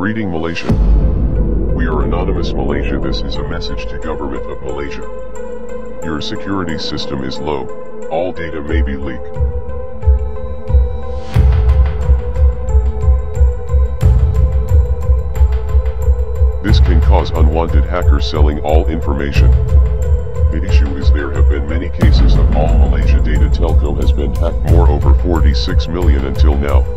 Greeting Malaysia. We are Anonymous Malaysia. This is a message to Government of Malaysia. Your security system is low. All data may be leaked. This can cause unwanted hackers selling all information. The issue is there have been many cases of all Malaysia data. Telco has been hacked more over 46 million until now.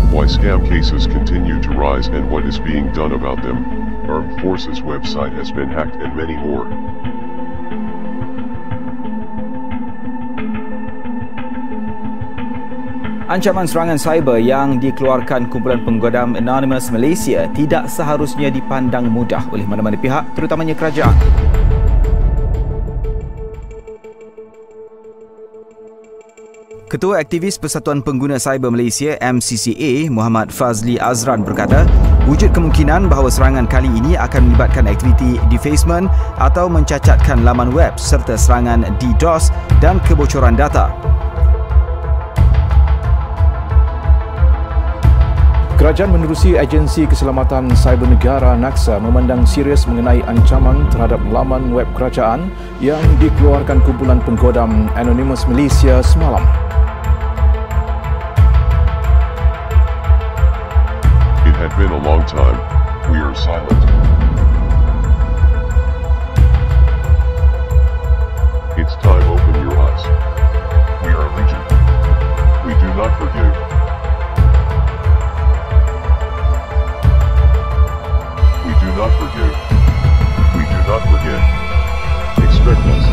Why scam cases continue to rise and what is being done about them. Armed Forces website has been hacked and many more. Ancaman serangan cyber yang dikeluarkan kumpulan penggodam Anonymous Malaysia tidak seharusnya dipandang mudah oleh mana-mana pihak, terutamanya kerajaan. Ketua Aktivis Persatuan Pengguna Cyber Malaysia MCCA, Muhammad Fazli Azran berkata, wujud kemungkinan bahawa serangan kali ini akan melibatkan aktiviti defacement atau mencacatkan laman web serta serangan DDoS dan kebocoran data. Kerajaan menerusi Agensi Keselamatan Cyber Negara NAKSA memandang serius mengenai ancaman terhadap laman web kerajaan yang dikeluarkan kumpulan penggodam Anonymous Malaysia semalam. It had been a long time. We are silent. It's time open your eyes. We are legion. We do not forgive. We do not forgive. We do not forget. Expect us.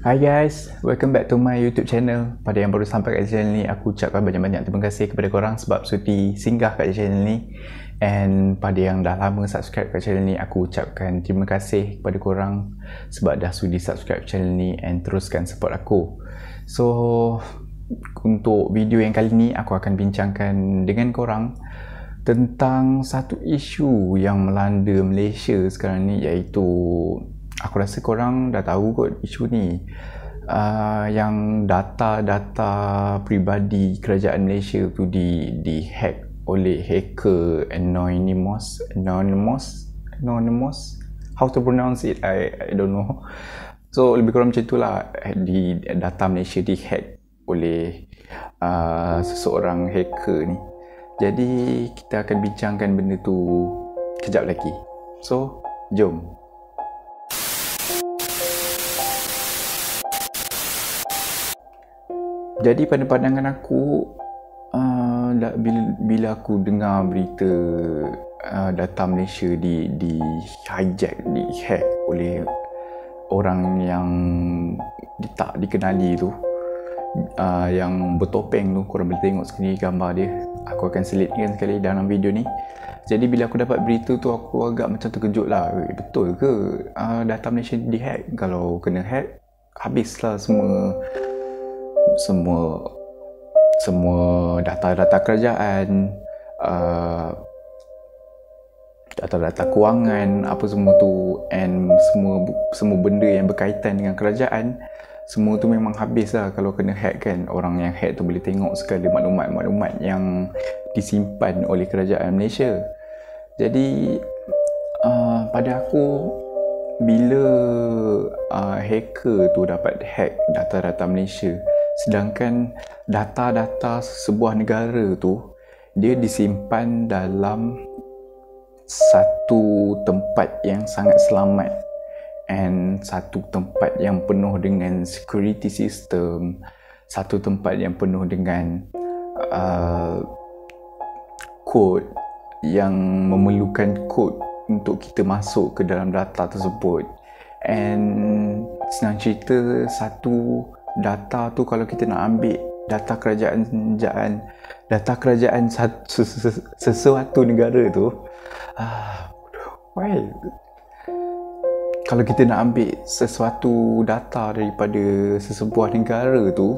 Hi guys, welcome back to my YouTube channel. Pada yang baru sampai kat channel ni, aku ucapkan banyak-banyak terima kasih kepada korang sebab sudi singgah kat channel ni. And pada yang dah lama subscribe kat channel ni, aku ucapkan terima kasih kepada korang sebab dah sudi subscribe channel ni and teruskan support aku. So, untuk video yang kali ni, aku akan bincangkan dengan korang tentang satu isu yang melanda Malaysia sekarang ni, iaitu aku rasa korang dah tahu kot isu ni, yang data-data peribadi kerajaan Malaysia tu di-hack oleh hacker Anonymous, how to pronounce it, I don't know. So lebih kurang macam itulah, di data Malaysia di-hack oleh seseorang hacker ni. Jadi kita akan bincangkan benda tu kejap lagi. So jom. Jadi pada pandangan aku, bila aku dengar berita data Malaysia di hijack, di hack oleh orang yang tak dikenali tu, yang bertopeng tu, korang boleh tengok sekali gambar dia, aku akan selitkan sekali dalam video ni. Jadi bila aku dapat berita tu, aku agak macam terkejut lah. Betul ke data Malaysia di hack? Kalau kena hack, habislah semua data-data kerajaan, data-data kewangan, apa semua tu, and semua benda yang berkaitan dengan kerajaan, semua tu memang habis lah kalau kena hack kan. Orang yang hack tu boleh tengok segala maklumat-maklumat yang disimpan oleh kerajaan Malaysia. Jadi pada aku, bila hacker tu dapat hack data-data Malaysia, sedangkan data-data sebuah negara tu dia disimpan dalam satu tempat yang sangat selamat and satu tempat yang penuh dengan security system, satu tempat yang penuh dengan kod yang memerlukan kod untuk kita masuk ke dalam data tersebut. And senang cerita, satu data tu kalau kita nak ambil data kerajaan sesuatu negara tu, kalau kita nak ambil sesuatu data daripada sesebuah negara tu,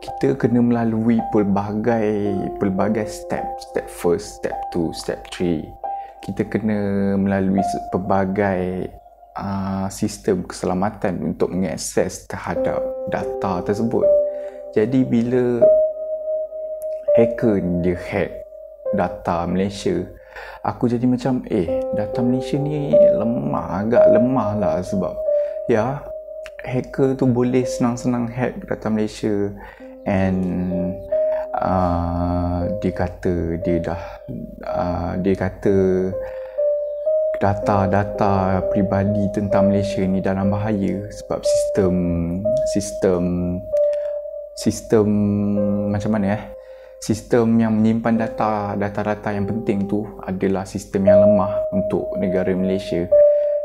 kita kena melalui pelbagai step. Step first, step 2, step 3. Kita kena melalui pelbagai sistem keselamatan untuk mengakses terhadap data tersebut. Jadi bila hacker dia hack data Malaysia, aku jadi macam data Malaysia ni agak lemah lah, sebab ya, hacker tu boleh senang-senang hack data Malaysia, and dia kata data peribadi tentang Malaysia ni dalam bahaya sebab sistem macam mana sistem yang menyimpan data yang penting tu adalah sistem yang lemah untuk negara Malaysia.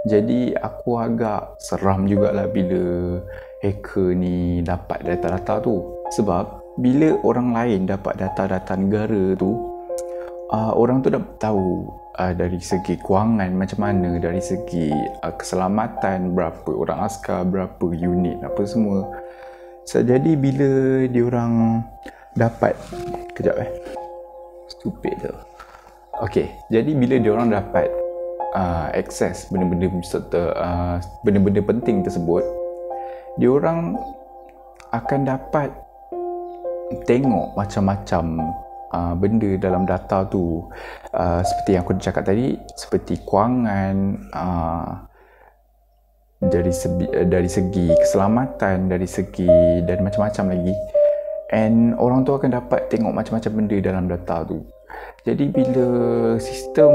Jadi aku agak seram jugalah bila hacker ni dapat data-data tu, sebab bila orang lain dapat data-data negara tu, orang tu dapat tahu dari segi kewangan macam mana, dari segi keselamatan, berapa orang askar, berapa unit, apa semua. Jadi bila diorang dapat stupid tu. Okey, jadi bila diorang dapat akses benda-benda penting tersebut, diorang akan dapat tengok macam-macam benda dalam data tu, seperti yang aku cakap tadi, seperti kewangan, dari segi keselamatan, dari segi dan macam-macam lagi. And orang tu akan dapat tengok macam-macam benda dalam data tu. Jadi bila sistem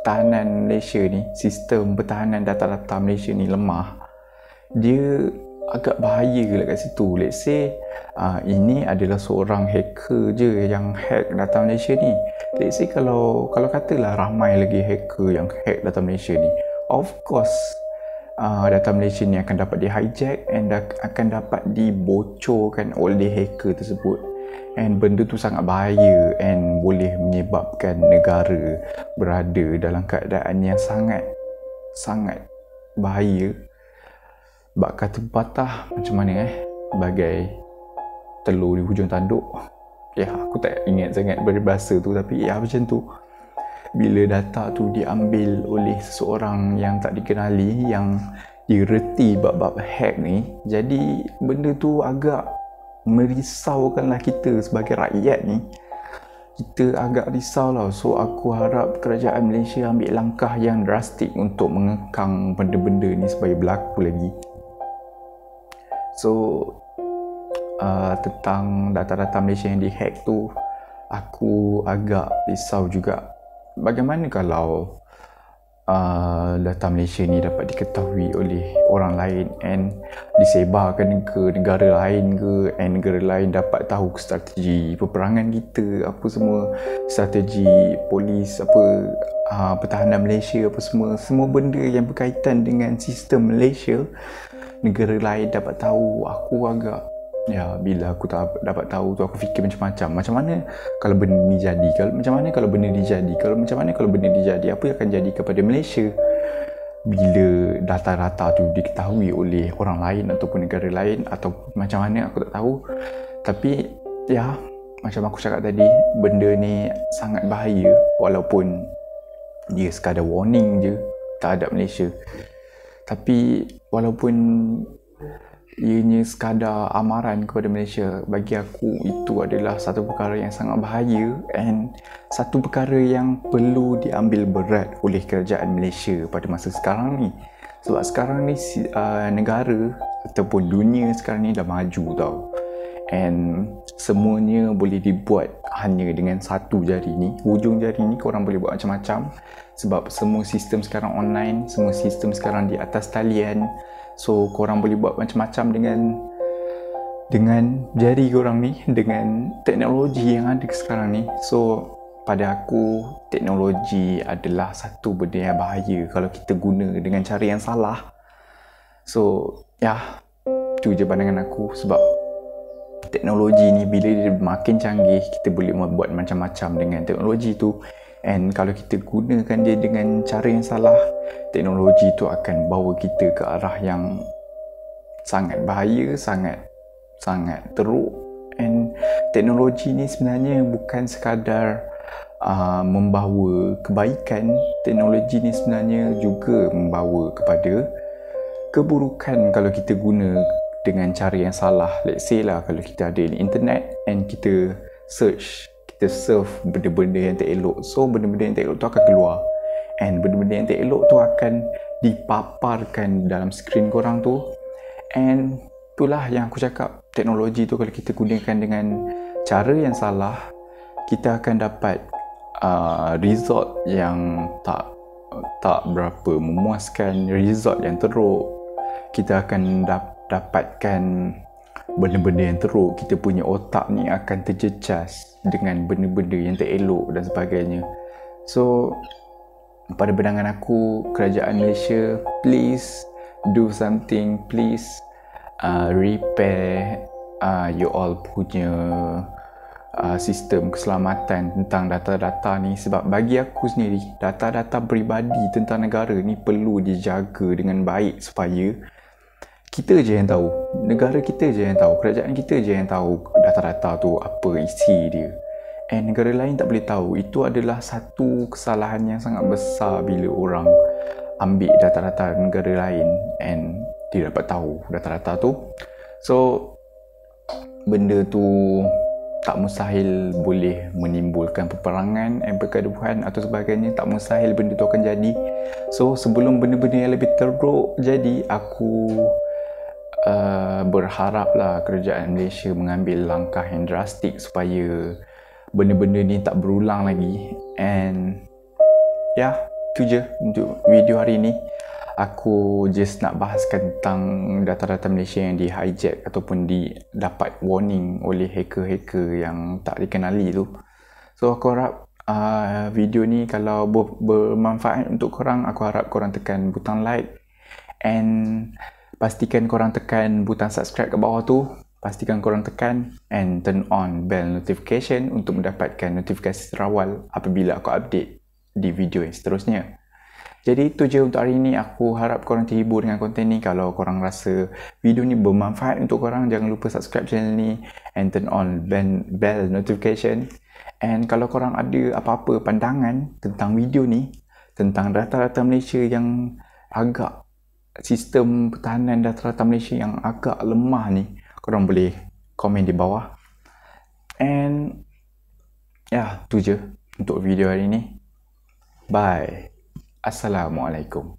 pertahanan Malaysia ni, sistem pertahanan data-data Malaysia ni lemah, dia agak bahaya lah kat situ. Let's say ini adalah seorang hacker je yang hack data Malaysia ni. Let's say kalau katalah ramai lagi hacker yang hack data Malaysia ni, of course data Malaysia ni akan dapat di hijack and akan dapat dibocorkan oleh hacker tersebut, and benda tu sangat bahaya and boleh menyebabkan negara berada dalam keadaan yang sangat bahaya. Bak kata patah macam mana bagai telur di hujung tanduk. Ya, aku tak ingat sangat peribahasa tu, tapi ya macam tu. Bila data tu diambil oleh seseorang yang tak dikenali, yang direti bab-bab hack ni, jadi benda tu agak merisaukanlah kita sebagai rakyat ni. Kita agak risau lah. So aku harap kerajaan Malaysia ambil langkah yang drastik untuk mengekang benda-benda ni supaya berlaku lagi. So tentang data-data Malaysia yang dihack tu, aku agak risau juga. Bagaimana kalau data Malaysia ni dapat diketahui oleh orang lain and disebarkan ke negara lain ke, and negara lain dapat tahu strategi peperangan kita, apa semua, strategi polis, pertahanan Malaysia, apa semua benda yang berkaitan dengan sistem Malaysia, negara lain dapat tahu. Aku agak, bila aku dapat tahu tu, aku fikir macam-macam. Macam mana kalau benda ni jadi? Macam mana kalau benda ni jadi? Apa yang akan jadi kepada Malaysia bila data-data tu diketahui oleh orang lain ataupun negara lain, atau macam mana aku tak tahu. Tapi macam aku cakap tadi, benda ni sangat bahaya, walaupun dia sekadar warning je terhadap Malaysia. Tapi walaupun ianya sekadar amaran kepada Malaysia, bagi aku itu adalah satu perkara yang sangat bahaya, and satu perkara yang perlu diambil berat oleh kerajaan Malaysia pada masa sekarang ni. Sebab sekarang ni negara ataupun dunia sekarang ni dah maju tau, and semuanya boleh dibuat hanya dengan satu jari ni. Hujung jari ni korang boleh buat macam-macam, sebab semua sistem sekarang online, semua sistem sekarang di atas talian. So korang boleh buat macam-macam dengan jari korang ni, dengan teknologi yang ada sekarang ni. So pada aku, teknologi adalah satu benda yang bahaya kalau kita guna dengan cara yang salah. So tu je pandangan aku. Sebab teknologi ni bila dia makin canggih, kita boleh membuat macam-macam dengan teknologi tu. And kalau kita gunakan dia dengan cara yang salah, teknologi tu akan bawa kita ke arah yang sangat bahaya, sangat teruk. And teknologi ni sebenarnya bukan sekadar membawa kebaikan, teknologi ni sebenarnya juga membawa kepada keburukan kalau kita guna dengan cara yang salah. Let's say lah, kalau kita ada internet and kita search, kita surf benda-benda yang tak elok, so benda-benda yang tak elok tu akan keluar, and benda-benda yang tak elok tu akan dipaparkan dalam skrin korang tu. And itulah yang aku cakap, teknologi tu kalau kita gunakan dengan cara yang salah, kita akan dapat result yang tak berapa memuaskan, result yang teruk. Kita akan dapatkan benda-benda yang teruk. Kita punya otak ni akan terjejas dengan benda-benda yang tak elok dan sebagainya. So pada pandangan aku, kerajaan Malaysia, please do something. Please repair you all punya sistem keselamatan tentang data-data ni. Sebab bagi aku sendiri, data-data peribadi tentang negara ni perlu dijaga dengan baik supaya kita je yang tahu, negara kita je yang tahu, kerajaan kita je yang tahu data-data tu apa isi dia. And negara lain tak boleh tahu. Itu adalah satu kesalahan yang sangat besar bila orang ambil data-data negara lain and dia dapat tahu data-data tu. So benda tu tak mustahil boleh menimbulkan peperangan and pergaduhan atau sebagainya. Tak mustahil benda tu akan jadi. So sebelum benda-benda yang lebih teruk jadi, aku berharaplah kerajaan Malaysia mengambil langkah yang drastik supaya benda-benda ni tak berulang lagi. And ya, itu je untuk video hari ni. Aku just nak bahaskan tentang data-data Malaysia yang di hijack ataupun dapat warning oleh hacker-hacker yang tak dikenali tu. So aku harap video ni kalau bermanfaat untuk korang, aku harap korang tekan butang like and pastikan korang tekan butang subscribe kat bawah tu. Pastikan korang tekan and turn on bell notification untuk mendapatkan notifikasi terawal apabila aku update di video yang seterusnya. Jadi itu je untuk hari ni. Aku harap korang terhibur dengan konten ni. Kalau korang rasa video ni bermanfaat untuk korang, jangan lupa subscribe channel ni and turn on bell notification. And kalau korang ada apa-apa pandangan tentang video ni, tentang data-data Malaysia yang agak, sistem pertahanan data-data Malaysia yang agak lemah ni, korang boleh komen di bawah. And ya, tu je untuk video hari ni. Bye. Assalamualaikum.